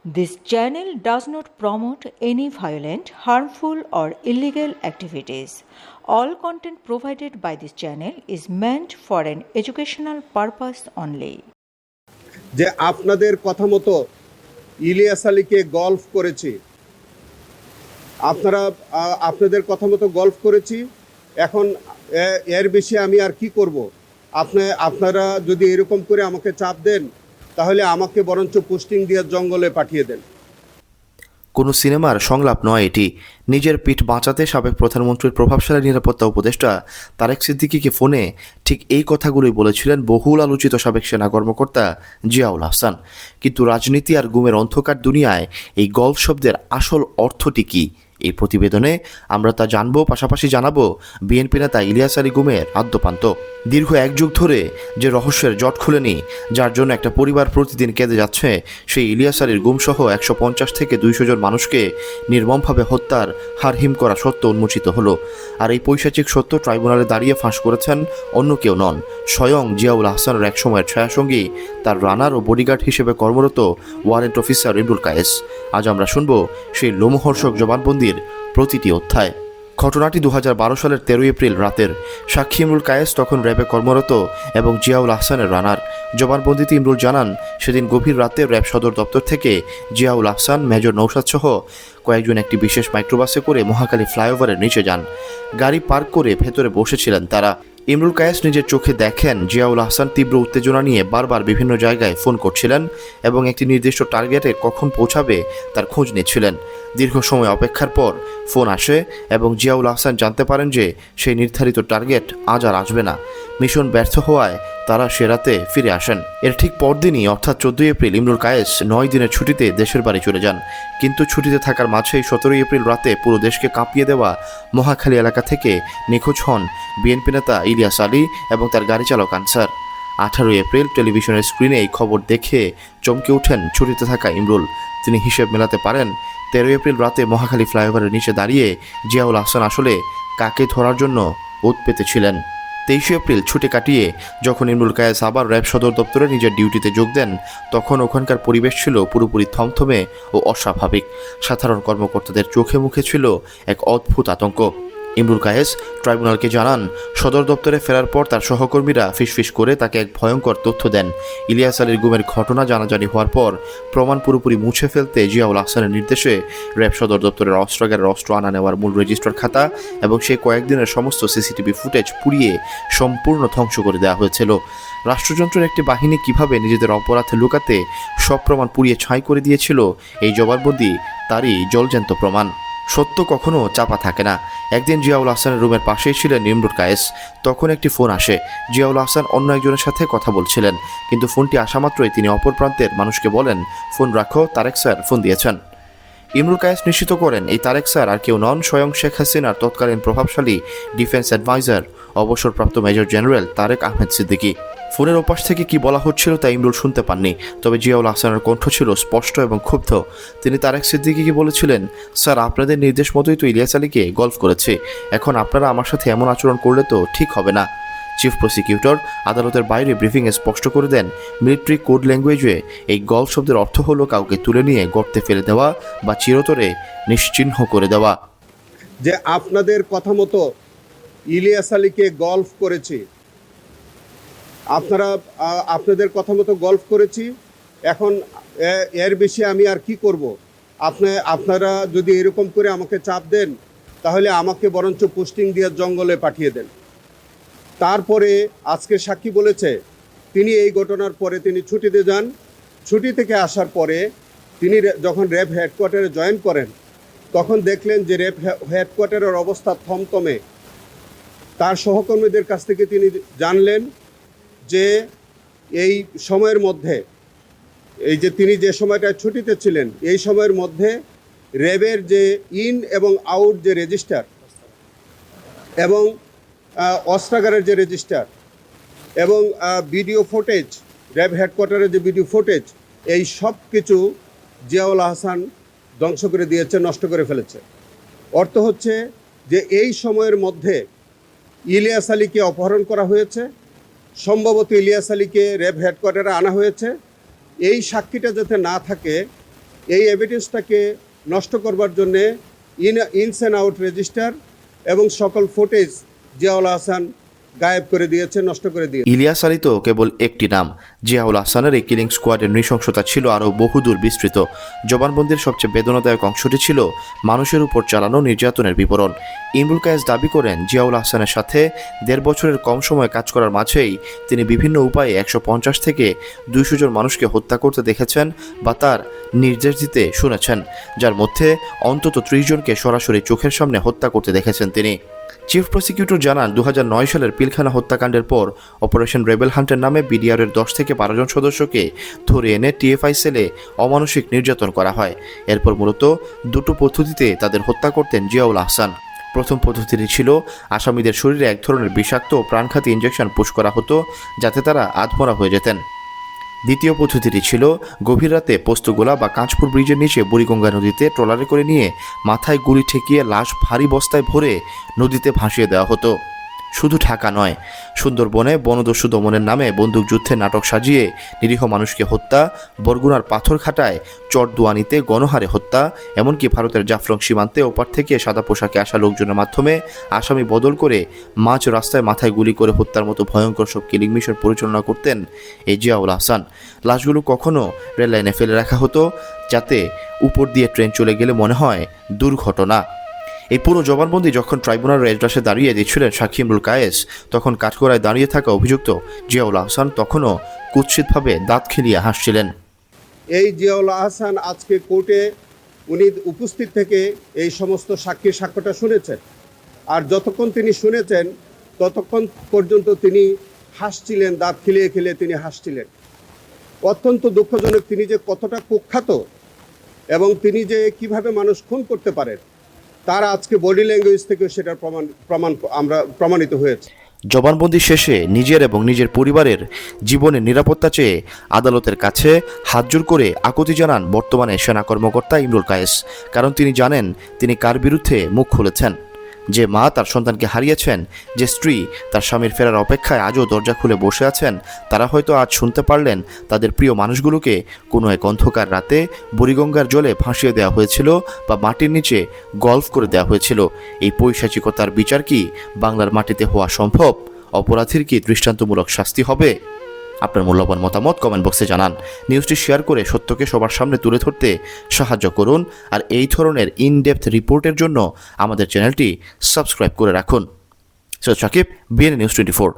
This channel does not promote any violent, harmful, or illegal activities. All content provided by this channel is meant for an educational purpose only. যে আপনাদের কথা মতো ইলিয়াস আলীকে golf করেছি, আপনাদের কথা মতো গলফ করেছি। এখন এর বেশি আমি আর কি করব? আপনারা যদি এরকম করে আমাকে চাপ দেন, তাহলে আমাকে বরঞ্চ পোস্টিং দিয়ে জঙ্গলে পাঠিয়ে দেন। কোনো সিনেমার সংলাপ নয় এটি। নিজের পিঠ বাঁচাতে সাবেক প্রধানমন্ত্রীর প্রভাবশালী নিরাপত্তা উপদেষ্টা তারেক সিদ্দিকীকে ফোনে ঠিক এই কথাগুলোই বলেছিলেন বহুল আলোচিত সাবেক সেনা কর্মকর্তা জিয়াউল আহসান। কিন্তু রাজনীতি আর গুমের অন্ধকার দুনিয়ায় এই গল্ফ শব্দের আসল অর্থটি কী? এই প্রতিবেদনে আমরা তা জানবো, পাশাপাশি জানাবো বিএনপি নেতা ইলিয়াস আলী গুমের আদ্যোপান্ত। দীর্ঘ এক যুগ ধরে যে রহস্যের জট খুলেনি, যার জন্য একটা পরিবার প্রতিদিন কেঁদে যাচ্ছে, সেই ইলিয়াস আলীর গুমসহ 150 থেকে 200 জন মানুষকে নির্মমভাবে হত্যার হারহিম করা সত্য উন্মোচিত হলো। আর এই পৈশাচিক সত্য ট্রাইব্যুনালে দাঁড়িয়ে ফাঁস করেছেন অন্য কেউ নন, স্বয়ং জিয়াউল আহসানের এক সময়ের ছায়াসঙ্গী, তার রানার ও বডিগার্ড হিসেবে কর্মরত ওয়ারেন্ট অফিসার ইমরুল কায়েস। আজ আমরা শুনব সেই লোমহর্ষক জবানবন্দির প্রতিটি অধ্যায়। ঘটনাটি 2012 সালের 13 এপ্রিল রাতের। সাক্ষী ইমরুল কায়েস তখন র্যাবে কর্মরত এবং জিয়াউল আহসানের রানার। জবানবন্দিতে ইমরুল জানান, সেদিন গভীর রাতে র্যাব সদর দপ্তর থেকে জিয়াউল আহসান, মেজর নৌশাদ সহ কয়েকজন একটি বিশেষ মাইক্রোবাসে করে মহাখালী ফ্লাইওভারের নিচে যান। গাড়ি পার্ক করে ভেতরে বসেছিলেন তারা। ইমরুল কায়েস নিজের চোখে দেখেন জিয়াউল আহসান তীব্র উত্তেজনা নিয়ে বারবার বিভিন্ন জায়গায় ফোন করছিলেন এবং একটি নির্দিষ্ট টার্গেটে কখন পৌঁছাবে তার খোঁজ নিচ্ছিলেন। দীর্ঘ সময় অপেক্ষার পর ফোন আসে এবং জিয়াউল আহসান জানতে পারেন যে সেই নির্ধারিত টার্গেট আজ আর আসবে না। মিশন ব্যর্থ হওয়ায় তারা সে রাতে ফিরে আসেন। এর ঠিক পরদিনই অর্থাৎ 14 এপ্রিল ইমরুল কায়েস 9 দিনের ছুটিতে দেশের বাড়ি চলে যান। কিন্তু ছুটিতে থাকার মাঝেই 17 এপ্রিল রাতে পুরো দেশকে কাঁপিয়ে দেওয়া মহাখালী এলাকা থেকে নিখোঁজ হন বিএনপি নেতা ইলিয়াস আলী এবং তার গাড়ি চালক আনসার। 18 এপ্রিল টেলিভিশনের স্ক্রিনে এই খবর দেখে চমকে ওঠেন ছুটিতে থাকা ইমরুল। তিনি হিসেব মেলাতে পারেন 13 এপ্রিল রাতে মহাখালী ফ্লাইওভারের নিচে দাঁড়িয়ে জিয়াউল আহসান আসলে কাকে ধরার জন্য ওত পেতেছিলেন। 23 এপ্রিল ছুটি কাটিয়ে যখন ইমরুল কায়েস আবার র্যাব সদর দপ্তরে নিজের ডিউটিতে যোগ দেন, তখন ওখানকার পরিবেশ ছিল পুরোপুরি থমথমে ও অস্বাভাবিক। সাধারণ কর্মকর্তাদের চোখে মুখে ছিল এক অদ্ভুত আতঙ্ক। ইমরুল কায়েস ট্রাইব্যুনালকে জানান, সদর দপ্তরে ফেরার পর তার সহকর্মীরা ফিসফিস করে তাকে এক ভয়ঙ্কর তথ্য দেন। ইলিয়াস আলীর গুমের ঘটনা জানাজানি হওয়ার পর প্রমাণ পুরোপুরি মুছে ফেলতে জিয়াউল আহসানের নির্দেশে র্যাব সদর দপ্তরের অস্ত্রাগারের অস্ত্র আনা নেওয়ার মূল রেজিস্টার খাতা এবং সেই কয়েকদিনের সমস্ত সিসিটিভি ফুটেজ পুড়িয়ে সম্পূর্ণ ধ্বংস করে দেওয়া হয়েছিল। রাষ্ট্রযন্ত্রের একটি বাহিনী কিভাবে নিজেদের অপরাধ লুকাতে সব প্রমাণ পুড়িয়ে ছাই করে দিয়েছিল, এই জবানবন্দি তারই জলজ্যান্ত প্রমাণ। সত্য কখনো চাপা থাকে না। একদিন জিয়াউল আহসানের রুমের পাশেই ছিলেন ইমরুল কায়েস। তখন একটি ফোন আসে। জিয়াউল আহসান অন্য একজনের সাথে কথা বলছিলেন, কিন্তু ফোনটি আসা মাত্রই তিনি অপর প্রান্তের মানুষকে বলেন, ফোন রাখো, তারেক স্যার ফোন দিয়েছেন। ইমরুল কায়েস নিশ্চিত করেন এই তারেক স্যার আর কেউ নন, স্বয়ং শেখ হাসিনার তৎকালীন প্রভাবশালী ডিফেন্স অ্যাডভাইজার অবসরপ্রাপ্ত মেজর জেনারেল তারেক আহমেদ সিদ্দিকী। ফোনের ওপাশ থেকে কি বলা হচ্ছিল তা ইমরুল শুনতে পাননি, তবে জিয়াউল আহসানের কণ্ঠ ছিল স্পষ্ট এবং ক্ষুব্ধ। তিনি তারেক সিদ্দিকীকে বলেছিলেন, স্যার আপনাদের নির্দেশ মতোই তো ইলিয়াস আলীকে গল্ফ করেছে, এখন আপনারা আমার সাথে এমন আচরণ করলে তো ঠিক হবে না। চিফ প্রসিকিউটর আদালতের বাইরে ব্রিফিংয়ে স্পষ্ট করে দেন, মিলিটারি কোড ল্যাঙ্গুয়েজে এই গল্ফ শব্দের অর্থ হলো কাউকে তুলে নিয়ে গর্তে ফেলে দেওয়া বা চিরতরে নিশ্চিহ্ন করে দেওয়া। যে আপনাদের কথা মতো ইলিয়াস আলীকে গলফ করেছি, আপনাদের কথা মতো গলফ করেছি। এখন এর বেশি আমি আর কি করব? আপনারা যদি এরকম করে আমাকে চাপ দেন, তাহলে আমাকে বরঞ্চ পোস্টিং দিয়ে জঙ্গলে পাঠিয়ে দেন। তারপরে আজকে সাক্ষী বলেছে, তিনি এই ঘটনার পরে তিনি ছুটিতে যান। ছুটি থেকে আসার পরে তিনি যখন র্যাব হেডকোয়ার্টারে জয়েন করেন, তখন দেখলেন যে র্যাব হেডকোয়ার্টারের অবস্থা থমথমে। তার সহকর্মীদের কাছ থেকে তিনি জানলেন যে এই সময়ের মধ্যে, এই যে তিনি যে সময়টায় ছুটিতে ছিলেন, এই সময়ের মধ্যে র্যাবের যে ইন এবং আউট যে রেজিস্টার এবং অস্ত্রাগারের যে রেজিস্টার এবং ভিডিও ফুটেজ, র্যাব হেডকোয়ার্টারের যে ভিডিও ফুটেজ, এই সব কিছু জিয়াউল আহসান ধ্বংস করে দিয়েছে, নষ্ট করে ফেলেছে। অর্থ হচ্ছে যে এই সময়ের মধ্যে ইলিয়াস আলীকে অপহরণ করা হয়েছে, সম্ভবত ইলিয়াস আলীকে র্যাব হেডকোয়ার্টারে আনা হয়েছে। এই সাক্ষীটা যাতে না থাকে এই এভিডেন্সটাকে নষ্ট করবার জন্যে ইনস অ্যান্ড আউট রেজিস্টার এবং সকল ফুটেজ জিয়াউল হাসান গায়েব করে দিয়েছে, নষ্ট করে দিয়েছে। ইলিয়াস আলী তো কেবল একটি নাম। জিয়াউল হাসানের এই কিলিং স্কোয়াডের নৃশংসতা ছিল আরও বহুদূর বিস্তৃত। জবানবন্দির সবচেয়ে বেদনাদায়ক অংশটি ছিল মানুষের উপর চালানো নির্যাতনের বিবরণ। ইমরুল কায়েস দাবি করেন জিয়াউল হাসানের সাথে 1.5 বছরের কম সময় কাজ করার মাঝেই তিনি বিভিন্ন উপায়ে 150 থেকে 200 জন মানুষকে হত্যা করতে দেখেছেন বা তার নির্দেশ দিতে শুনেছেন, যার মধ্যে অন্তত 30 জনকে সরাসরি চোখের সামনে হত্যা করতে দেখেছেন তিনি। চিফ প্রসিকিউটর জানান 2009 সালের পিলখানা হত্যাকাণ্ডের পর অপারেশন রেবেল হান্টের নামে বিডিআরের 10 থেকে 12 জন সদস্যকে ধরে এনে টিএফআই সেলে অমানসিক নির্যাতন করা হয়। এরপর মূলত দুটো পদ্ধতিতে তাদের হত্যা করতেন জিয়াউল হাসান। প্রথম পদ্ধতিটি ছিল আসামিদের শরীরে এক ধরনের বিষাক্ত প্রাণঘাতী ইঞ্জেকশন পুশ করা হতো যাতে তারা আধমরা হয়ে যেতেন। দ্বিতীয় পদ্ধতিটি ছিল গভীর রাতে পোস্তগোলা বা কাঁচপুর ব্রিজের নিচে বুড়িগঙ্গা নদীতে ট্রলারে করে নিয়ে মাথায় গুলি ঠেকিয়ে লাশ ভারী বস্তায় ভরে নদীতে ভাসিয়ে দেওয়া হতো। শুধু ঢাকা নয়, সুন্দরবনে বনদস্যু দমনের নামে বন্দুকযুদ্ধের নাটক সাজিয়ে নিরীহ মানুষকে হত্যা, বরগুনার পাথরঘাটায় চরদুয়ানিতে গণহারে হত্যা, এমনকি ভারতের জাফলং সীমান্তে ওপার থেকে সাদা পোশাকে আসা লোকজনের মাধ্যমে আসামি বদল করে মাঝ রাস্তায় মাথায় গুলি করে হত্যার মতো ভয়ঙ্কর সব কিলিং মিশন পরিচালনা করতেন এই জিয়াউল হাসান। লাশগুলো কখনো রেললাইনে ফেলে রাখা হতো যাতে উপর দিয়ে ট্রেন চলে গেলে মনে হয় দুর্ঘটনা। এই পুরো জবানবন্দি যখন ট্রাইব্যুনালের এজলাসে দাঁড়িয়ে দিচ্ছিলেন সাক্ষী ইমরুল কায়েস, তখন কাঠগড়ায় দাঁড়িয়ে থাকা অভিযুক্ত জিয়াউল হাসান তখনও কুৎসিতভাবে দাঁত খিলিয়ে হাসছিলেন। এই জিয়াউল হাসান আজকে কোর্টে উনি উপস্থিত থেকে এই সমস্ত সাক্ষীর সাক্ষ্যটা শুনেছেন, আর যতক্ষণ তিনি শুনেছেন ততক্ষণ পর্যন্ত তিনি হাসছিলেন, দাঁত খিলিয়ে খিলিয়ে তিনি হাসছিলেন। অত্যন্ত দুঃখজনক, তিনি যে কতটা কুখ্যাত এবং তিনি যে কিভাবে মানুষ খুন করতে পারেন তার আজকে বডি ল্যাঙ্গুয়েজ থেকে সেটার প্রমাণিত হয়েছে। জবানবন্দি শেষে নিজের এবং নিজের পরিবারের জীবনের নিরাপত্তা চেয়ে আদালতের কাছে হাতজোড় করে আকুতি জানান বর্তমানে সেনা কর্মকর্তা ইমরুল কায়েস। কারণ তিনি জানেন তিনি কার বিরুদ্ধে মুখ খুলেছেন। যে মা তার সন্তানকে হারিয়েছেন, যে স্ত্রী তার স্বামীর ফেরার অপেক্ষায় আজও দরজা খুলে বসে আছেন, তারা হয়তো আজ শুনতে পারলেন তাদের প্রিয় মানুষগুলোকে কোনো এক অন্ধকার রাতে বুড়িগঙ্গার জলে ভাসিয়ে দেওয়া হয়েছিল বা মাটির নিচে গল্ফ করে দেওয়া হয়েছিল। এই পৈশাচিকতার বিচার কি বাংলার মাটিতে হওয়া সম্ভব? অপরাধীর কি দৃষ্টান্তমূলক শাস্তি হবে? আপনার মূল্যবান মতামত কমেন্ট বক্সে জানান। নিউজটি শেয়ার করে সত্যকে সবার সামনে তুলে ধরতে সাহায্য করুন। আর এই ধরনের ইনডেপথ রিপোর্টের জন্য আমাদের চ্যানেলটি সাবস্ক্রাইব করে রাখুন। Syed Sakib, BNA news 24।